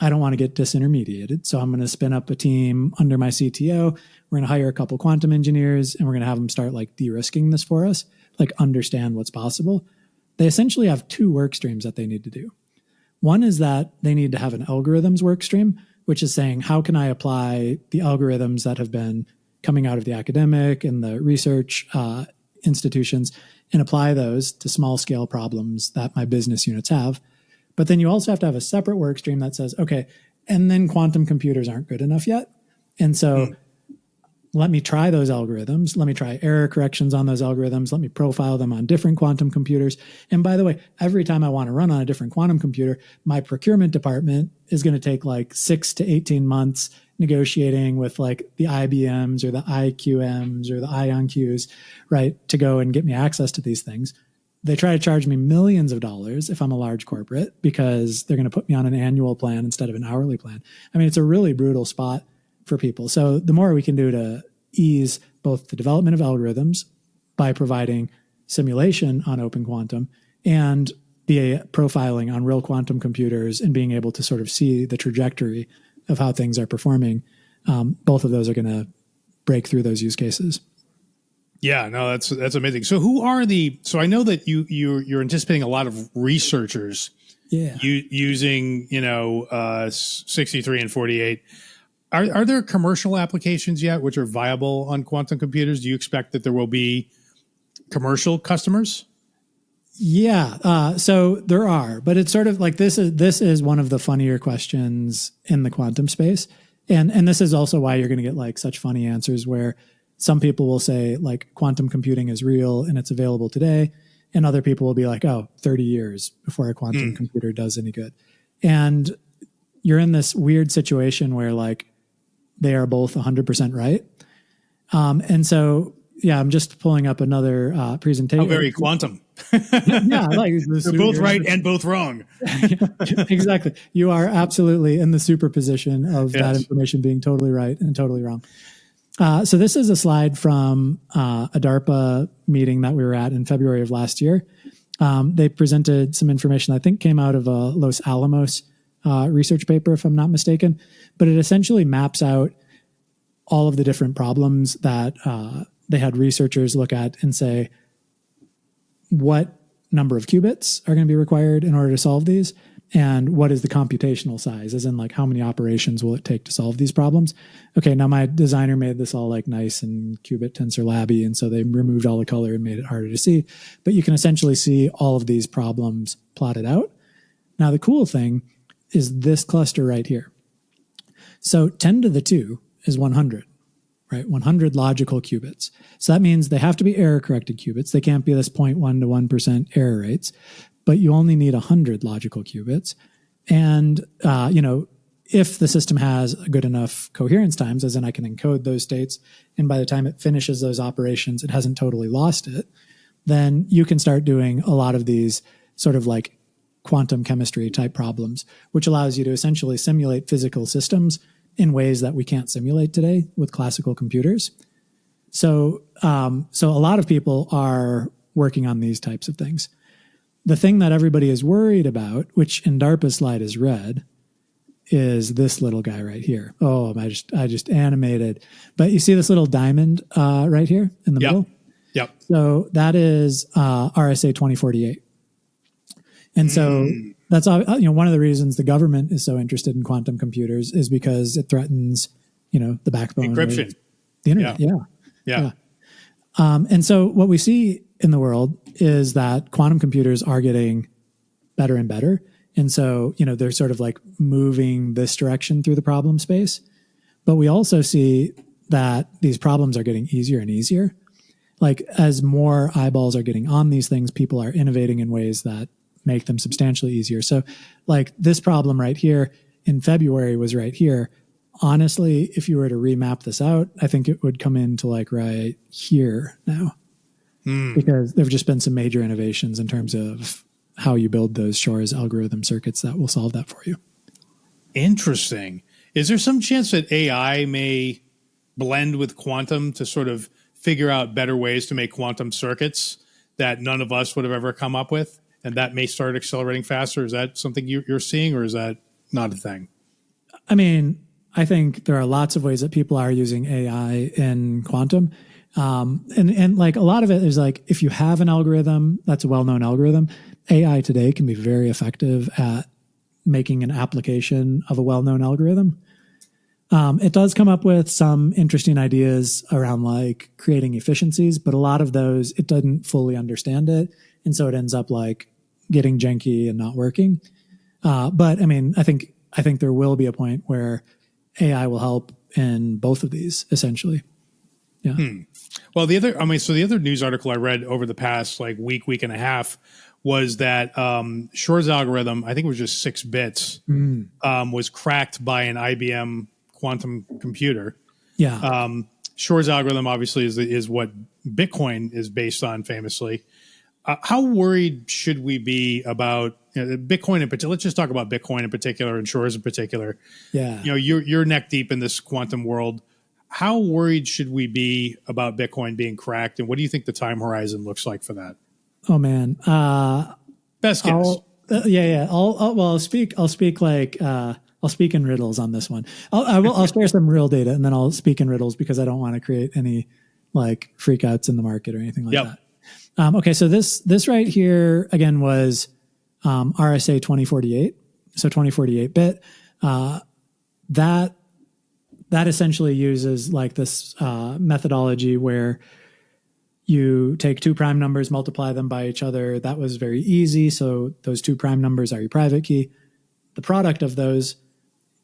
I don't want to get disintermediated. So I'm going to spin up a team under my CTO. We're going to hire a couple quantum engineers and we're going to have them start like de-risking this for us, like understand what's possible. They essentially have two work streams that they need to do. One is that they need to have an algorithms work stream, which is saying, how can I apply the algorithms that have been coming out of the academic and the research institutions and apply those to small scale problems that my business units have. But then you also have to have a separate work stream that says, okay, and then quantum computers aren't good enough yet. And so let me try those algorithms. Let me try error corrections on those algorithms. Let me profile them on different quantum computers. And by the way, every time I want to run on a different quantum computer, my procurement department is going to take like 6 to 18 months negotiating with like the IBMs or the IQMs or the IonQs, right, to go and get me access to these things. They try to charge me millions of dollars if I'm a large corporate because they're going to put me on an annual plan instead of an hourly plan. I mean, it's a really brutal spot for people. So the more we can do to ease both the development of algorithms by providing simulation on open quantum and the profiling on real quantum computers and being able to sort of see the trajectory of how things are performing, both of those are going to break through those use cases. Yeah, no, that's amazing. So who are so I know that you're anticipating a lot of researchers using, 63 and 48. Are there commercial applications yet which are viable on quantum computers? Do you expect that there will be commercial customers? Yeah, so there are, but it's sort of like this is one of the funnier questions in the quantum space. And this is also why you're going to get like such funny answers where some people will say like quantum computing is real and it's available today. And other people will be like, 30 years before a quantum computer does any good. And you're in this weird situation where like they are both 100% right. And so, I'm just pulling up another presentation. How very quantum. Yeah, like they're both right and both wrong. Exactly. You are absolutely in the superposition of that information being totally right and totally wrong. So this is a slide from a DARPA meeting that we were at in February of last year. They presented some information I think came out of a Los Alamos research paper, if I'm not mistaken, but it essentially maps out all of the different problems that they had researchers look at and say, what number of qubits are going to be required in order to solve these? And what is the computational size? As in, like, how many operations will it take to solve these problems? Okay, now my designer made this all like nice and qubit tensor labby, and so they removed all the color and made it harder to see. But you can essentially see all of these problems plotted out. Now, the cool thing is this cluster right here. So 10 to the 2 is 100. Right, 100 logical qubits. So that means they have to be error-corrected qubits. They can't be this 0.1 to 1% error rates, but you only need 100 logical qubits. And, if the system has good enough coherence times, as in I can encode those states, and by the time it finishes those operations, it hasn't totally lost it, then you can start doing a lot of these sort of like quantum chemistry type problems, which allows you to essentially simulate physical systems in ways that we can't simulate today with classical computers. So a lot of people are working on these types of things. The thing that everybody is worried about, which in DARPA's slide is red, is this little guy right here. Oh, I just animated. But you see this little diamond right here in the middle? Yep. So that is RSA 2048. And so that's one of the reasons the government is so interested in quantum computers is because it threatens, the backbone encryption, of the internet. Yeah. And so what we see in the world is that quantum computers are getting better and better. And so, they're sort of like moving this direction through the problem space. But we also see that these problems are getting easier and easier. Like, as more eyeballs are getting on these things, people are innovating in ways that make them substantially easier. So, like, this problem right here in February was right here. Honestly, if you were to remap this out, I think it would come into like right here now. Because there have just been some major innovations in terms of how you build those Shor's algorithm circuits that will solve that for you. Interesting. Is there some chance that AI may blend with quantum to sort of figure out better ways to make quantum circuits that none of us would have ever come up with? And that may start accelerating faster. Is that something you're seeing, or is that not a thing? I mean, I think there are lots of ways that people are using AI in quantum. And like a lot of it is like, if you have an algorithm that's a well-known algorithm, AI today can be very effective at making an application of a well-known algorithm. It does come up with some interesting ideas around like creating efficiencies, but a lot of those, it doesn't fully understand it. And so it ends up like getting janky and not working. But I mean, I think there will be a point where AI will help in both of these essentially. Yeah. Well, the other news article I read over the past like week and a half was that Shor's algorithm, I think it was just 6 bits, was cracked by an IBM quantum computer. Yeah. Shor's algorithm obviously is what Bitcoin is based on famously. How worried should we be about Bitcoin in particular? Let's just talk about Bitcoin in particular and Shor's in particular. Yeah. You're neck deep in this quantum world. How worried should we be about Bitcoin being cracked, and what do you think the time horizon looks like for that? Oh man. Best guess. I'll speak in riddles on this one. I'll share some real data and then I'll speak in riddles because I don't want to create any like freakouts in the market or anything like that. Okay, so this right here again was RSA 2048, so 2048 bit. That essentially uses like this methodology where you take 2 prime numbers, multiply them by each other. That was very easy. So those 2 prime numbers are your private key. The product of those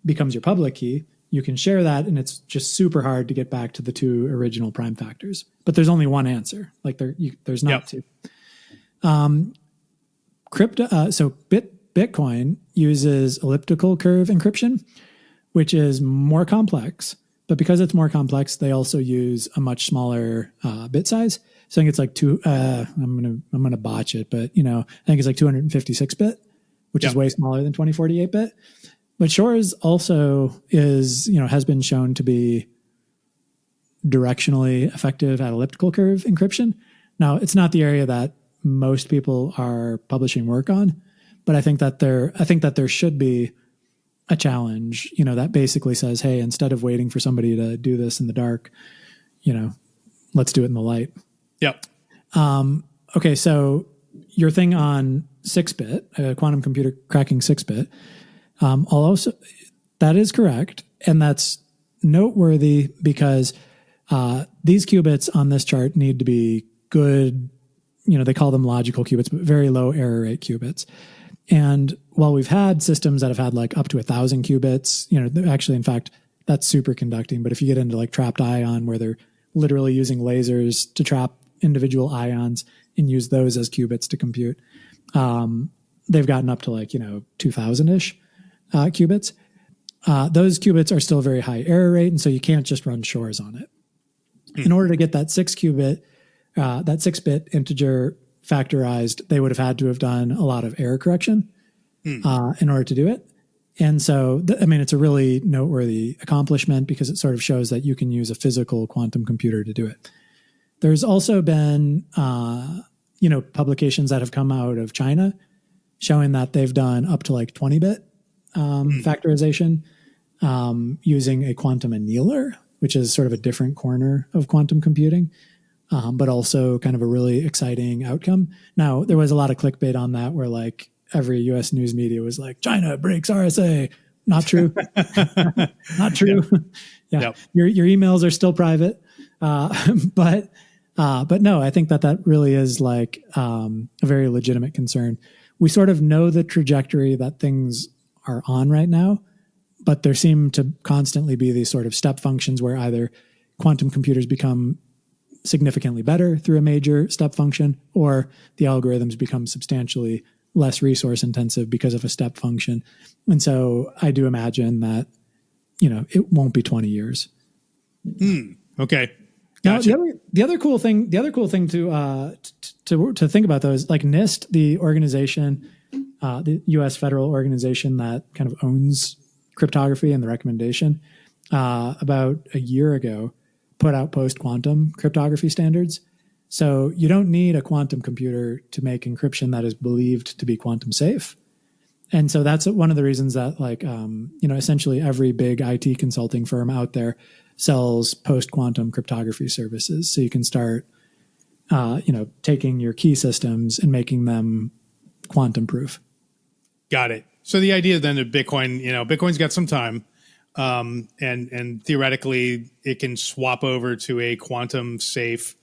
becomes your public key. You can share that, and it's just super hard to get back to the 2 original prime factors. But there's only one answer. Like there's not 2. Bitcoin uses elliptical curve encryption, which is more complex, but because it's more complex, they also use a much smaller bit size. So I think it's like I'm gonna botch it, but I think it's like 256 bit, which is way smaller than 2048 bit. But Shor's also has been shown to be directionally effective at elliptical curve encryption. Now, it's not the area that most people are publishing work on, but I think that there should be a challenge, that basically says, hey, instead of waiting for somebody to do this in the dark, let's do it in the light. Yep. Okay, so your thing on 6-bit, quantum computer cracking 6-bit, that is correct, and that's noteworthy because these qubits on this chart need to be good, they call them logical qubits, but very low error rate qubits. And while we've had systems that have had like up to 1,000 qubits, actually, in fact, that's superconducting. But if you get into like trapped ion, where they're literally using lasers to trap individual ions and use those as qubits to compute, they've gotten up to like 2,000-ish qubits. Those qubits are still very high error rate, and so you can't just run Shor's on it. In order to get that 6-bit integer factorized, they would have had to have done a lot of error correction in order to do it. And so, it's a really noteworthy accomplishment because it sort of shows that you can use a physical quantum computer to do it. There's also been, publications that have come out of China showing that they've done up to like 20-bit factorization using a quantum annealer, which is sort of a different corner of quantum computing. But also kind of a really exciting outcome. Now, there was a lot of clickbait on that where like every US news media was like, China breaks RSA. Not true. Not true. Yeah. Yep. Your emails are still private. But no, I think that really is like a very legitimate concern. We sort of know the trajectory that things are on right now, but there seem to constantly be these sort of step functions where either quantum computers become significantly better through a major step function, or the algorithms become substantially less resource intensive because of a step function. And so I do imagine that, it won't be 20 years. Okay. Gotcha. Now, the other cool thing to think about though is like NIST, the organization, the US federal organization that kind of owns cryptography and the recommendation, about a year ago, put out post-quantum cryptography standards. So you don't need a quantum computer to make encryption that is believed to be quantum safe. And so that's one of the reasons that like, essentially every big IT consulting firm out there sells post-quantum cryptography services. So you can start, taking your key systems and making them quantum proof. Got it. So the idea then of Bitcoin, Bitcoin's got some time. And theoretically, it can swap over to a quantum safe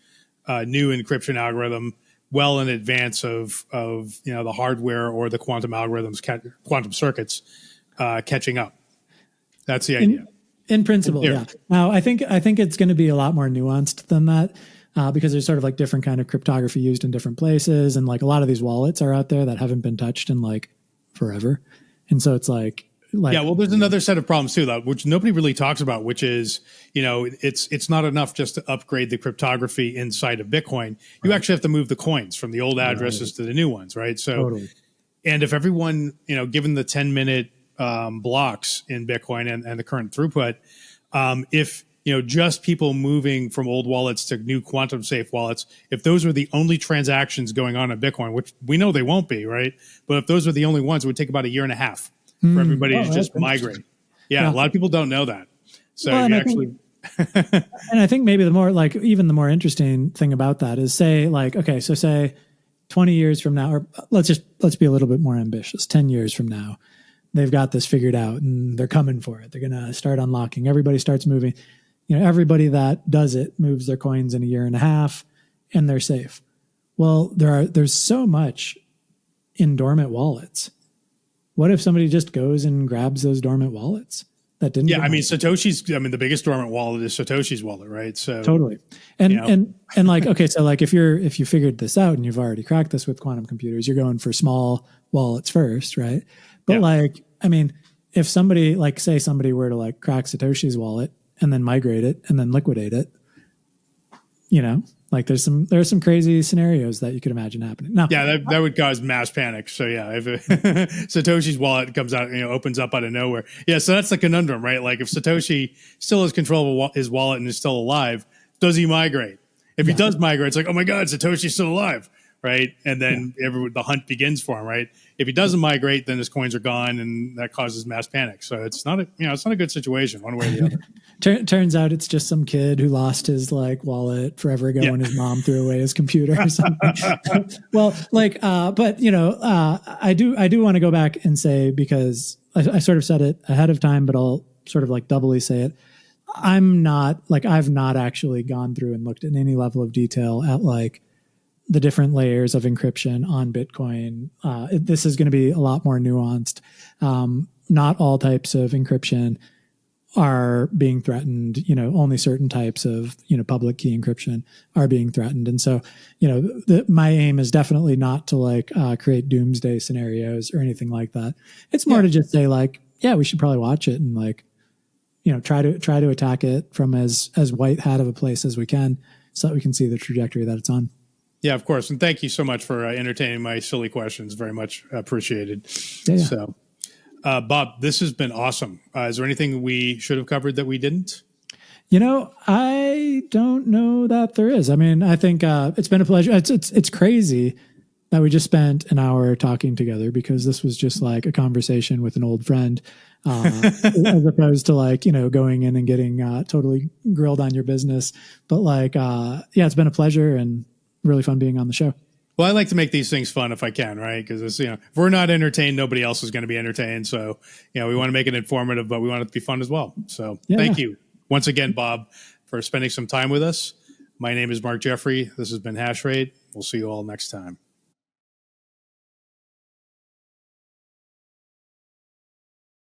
new encryption algorithm well in advance of the hardware or the quantum algorithms, quantum circuits catching up. That's the idea. In principle, yeah. Now, I think it's going to be a lot more nuanced than that because there's sort of like different kind of cryptography used in different places, and like a lot of these wallets are out there that haven't been touched in like forever, and so it's like. There's another set of problems too, though, which nobody really talks about, which is, it's not enough just to upgrade the cryptography inside of Bitcoin. You actually have to move the coins from the old addresses to the new ones, right? So, totally. And if everyone, given the 10-minute blocks in Bitcoin and the current throughput, if just people moving from old wallets to new quantum safe wallets, if those were the only transactions going on in Bitcoin, which we know they won't be, right? But if those were the only ones, it would take about a year and a half for everybody to just migrate. Yeah, a lot of people don't know that. So and I think maybe the more interesting thing about that is say 20 years from now, or let's be a little bit more ambitious. 10 years from now, they've got this figured out and they're coming for it. They're going to start unlocking. Everybody starts moving. Everybody that does it moves their coins in a year and a half, and they're safe. Well, there's so much in dormant wallets. What if somebody just goes and grabs those dormant wallets that didn't? Yeah, Satoshi's. The biggest dormant wallet is Satoshi's wallet, right? So totally. And like, okay, so like if you figured this out and you've already cracked this with quantum computers, you're going for small wallets first, right? But if somebody say somebody were to like crack Satoshi's wallet, and then migrate it and then liquidate it. You know, like there are some crazy scenarios that you could imagine happening. Now, yeah, that would cause mass panic. So yeah, if Satoshi's wallet comes out, opens up out of nowhere. Yeah, so that's the conundrum, right? Like if Satoshi still has control of his wallet and is still alive, does he migrate? If he does migrate, it's like, oh my God, Satoshi's still alive, right? And then the hunt begins for him, right? If he doesn't migrate, then his coins are gone, and that causes mass panic. So it's not a good situation one way or the other. Turns out it's just some kid who lost his wallet forever ago when his mom threw away his computer or something. Well, but I do want to go back and say, because I sort of said it ahead of time, but I'll sort of doubly say it. I've not actually gone through and looked at any level of detail at the different layers of encryption on Bitcoin. This is going to be a lot more nuanced. Not all types of encryption are being threatened. Only certain types of, public key encryption are being threatened. And so, my aim is definitely not to create doomsday scenarios or anything like that. It's more to just say we should probably watch it and try to attack it from as white hat of a place as we can so that we can see the trajectory that it's on. Yeah, of course. And thank you so much for entertaining my silly questions. Very much appreciated. Yeah. So, Bob, this has been awesome. Is there anything we should have covered that we didn't? I don't know that there is. I mean, I think it's been a pleasure. It's crazy that we just spent an hour talking together, because this was just like a conversation with an old friend, as opposed to going in and getting totally grilled on your business. But it's been a pleasure and really fun being on the show. Well, I like to make these things fun if I can, right? Because if we're not entertained, nobody else is going to be entertained. So, we want to make it informative, but we want it to be fun as well. So thank you once again, Bob, for spending some time with us. My name is Mark Jeffrey. This has been Hash Rate. We'll see you all next time.